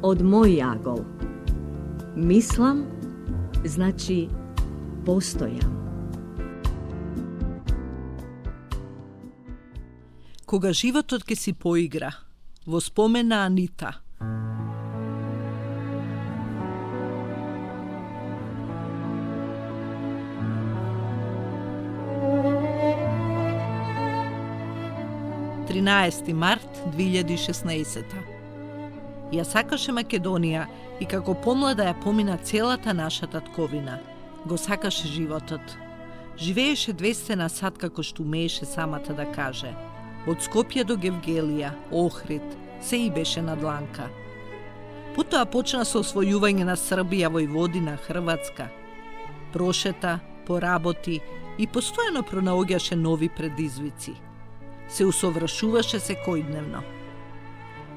od moj jagol. Mislim, znači postojam. Кога животот ке си поигра, во спомен на Анита. Март 2016. Ја сакаше Македонија и како помлада ја помина целата наша татковина. Го сакаше животот. Живееше 200 на сат како што умееше самата да каже. Од Скопје до Гевгелија, Охрид, се и беше на дланка. Потоа почна со освојување на Србија, Војводина, Хрватска. Прошета, поработи и постојано пронаоѓаше нови предизвици. Се усовршуваше секојдневно.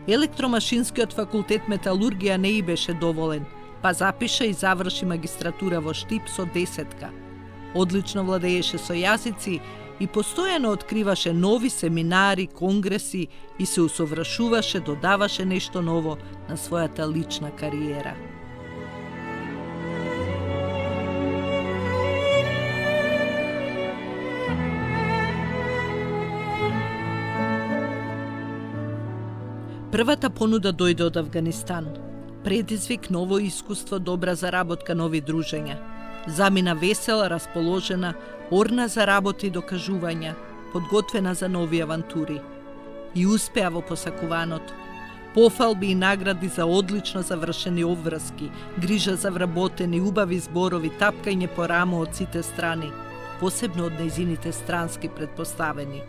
Електромашинскиот факултет металургија не и беше доволен, па запиша и заврши магистратура во Штип со 10. Одлично владееше со јазици и постојано откриваше нови семинари, конгреси и се усовршуваше, додаваше нешто ново на својата лична кариера. Првата понуда дојде од Авганистан. Предизвик, ново искуство, добра заработка, нови дружења. Замина весела, расположена, орна за работа и докажувања, подготвена за нови авантури. И успеа во посакуваното. Пофалби и награди за одлично завршени обврски, грижа за вработени, убави зборови, тапкање по рамо од сите страни, посебно од нејзините странски предпоставени.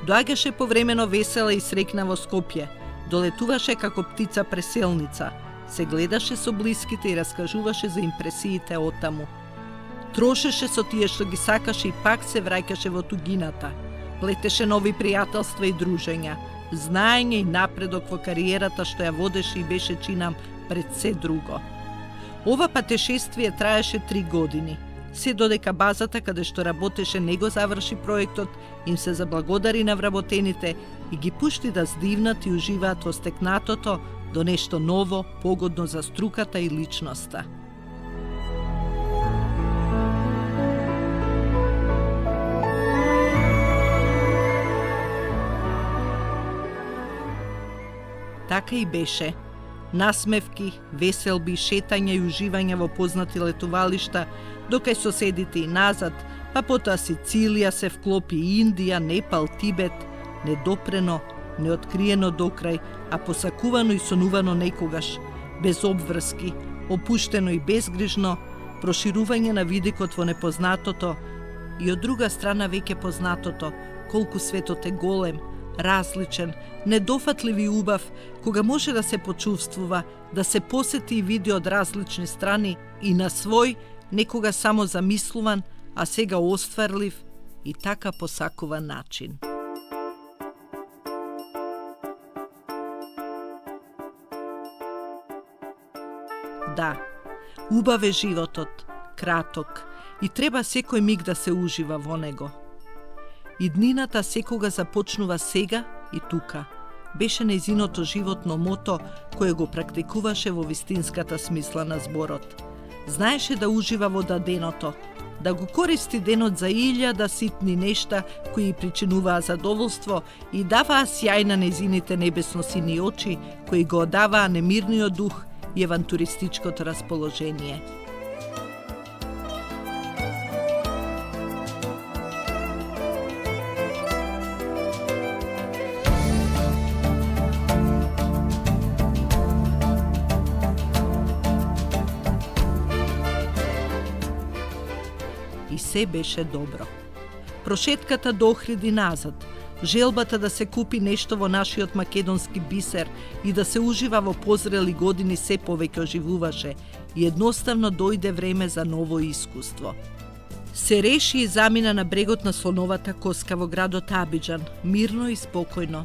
Доаѓаше повремено весела и срекна во Скопје, долетуваше како птица преселница, се гледаше со блиските и раскажуваше за импресиите оттаму. Трошеше со тие што ги сакаше и пак се враќаше во тугината. Плетеше нови пријателства и дружења, знаење и напредок во кариерата што ја водеше и беше чинам пред се друго. Ова патешествие траеше 3 години. Се додека базата каде што работеше не го заврши проектот, им се заблагодари на вработените и ги пушти да здивнат и уживаат во стекнатото до нешто ново, погодно за струката и личноста. Така и беше. Насмевки, веселби, шетања и уживања во познати летувалишта, докај соседите и назад, па потоа Сицилија се вклопи и Индија, Непал, Тибет, недопрено, неоткриено докрај, а посакувано и сонувано некогаш, без обврски, опуштено и безгрижно, проширување на видикот во непознатото и од друга страна веќе познатото, колку светот е голем, различен, недофатлив и убав, кога може да се почувствува, да се посети и види од различни страни и на свој, некога само замислуван, а сега остварлив и така посакуван начин. Да, убав е животот, краток, и треба секој миг да се ужива во него. Иднината секога започнува сега и тука. Беше нејзиното животно мото кое го практикуваше во вистинската смисла на зборот. Знаеше да ужива во даденото, да го користи денот за 1000 ситни нешта кои причинуваа задоволство и даваа сјај на нејзините небесно-сини очи, кои го одаваа немирниот дух и авантуристичкото расположение. И се беше добро. Прошетката до Охрид и назад, желбата да се купи нешто во нашиот македонски бисер и да се ужива во позрели години се повеќе оживуваше и едноставно дојде време за ново искуство. Се реши и замина на брегот на Слоновата коска во градот Абиџан, мирно и спокојно.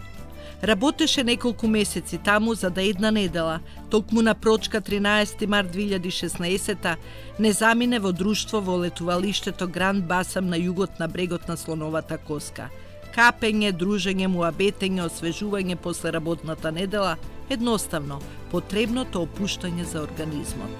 Работеше неколку месеци таму за да една недела, токму на прочка 13 март 2016 не замине во друштво во летувалиштето Гранд Басам на југот на брегот на Слоновата коска. Капење, дружење, муабетење, освежување после работната недела, едноставно потребното опуштање за организмот.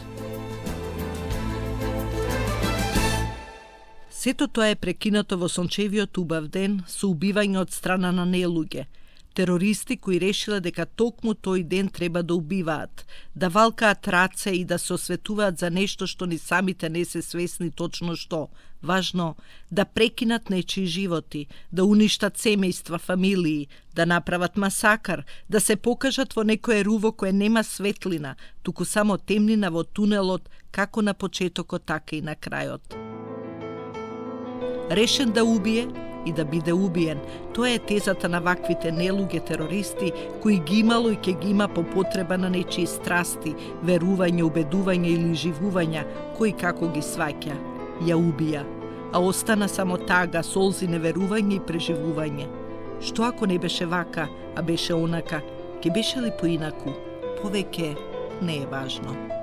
Сето тоа е прекинато во сончевиот убав ден со убивање од страна на нелуѓе, терористи кои решиле дека токму тој ден треба да убиваат, да валкаат раце и да се осветуваат за нешто што ни самите не се свесни точно што. Важно, да прекинат нечии животи, да уништат семејства, фамилии, да направат масакар, да се покажат во некое руво кое нема светлина, туку само темнина во тунелот, како на почетокот, така и на крајот. Решен да убие и да биде убиен. Тоа е тезата на ваквите нелуѓе терористи, кои ги имало и ќе ги има по потреба на нечии страсти, верување, убедување или живувања, кои како ги сваќа. Ја убија, а остана само тага, солзи, неверување и преживување. Што ако не беше вака, а беше онака, ќе беше ли поинаку? Повеќе не е важно.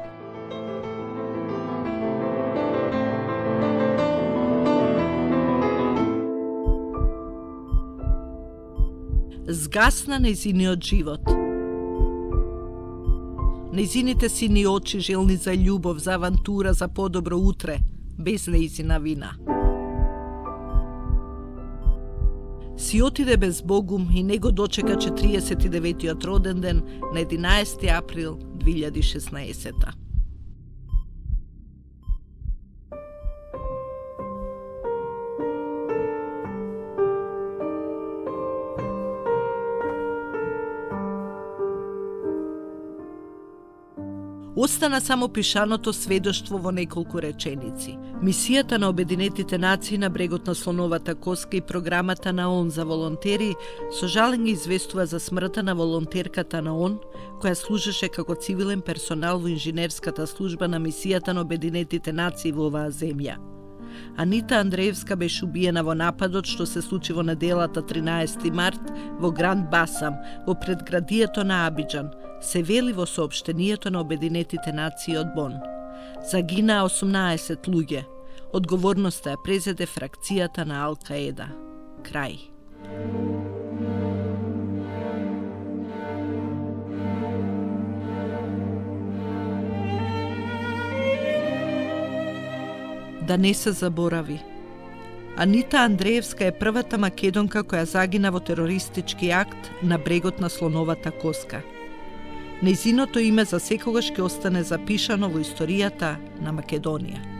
Згасна нејзиниот живот. Нејзините сини очи желни за љубов, за авантура, за подобро утре, без нејзина вина. Си отиде без Богум и не го дочека 49-тиот роден ден на 11 април 2016. Остана само пишаното сведоштво во неколку реченици. Мисијата на Обединетите нации на брегот на слоновата коска и програмата на ООН за волонтери со жалење известува за смртта на волонтерката на ООН, која служеше како цивилен персонал во инженерската служба на мисијата на Обединетите нации во оваа земја. Анита Андреевска беше убиена во нападот што се случи во неделата 13 март во Гранд Басам, во предградието на Абиџан, се вели во соопштенијето на Обединетите нации од Бон. Загинаа 18 луѓе. Одговорноста ја презеде фракцијата на Ал-Каеда. Крај. Да не се заборави. Анита Андреевска е првата македонка која загина во терористички акт на брегот на слоновата коска. Нејзиното име за секогаш ќе остане запишано во историјата на Македонија.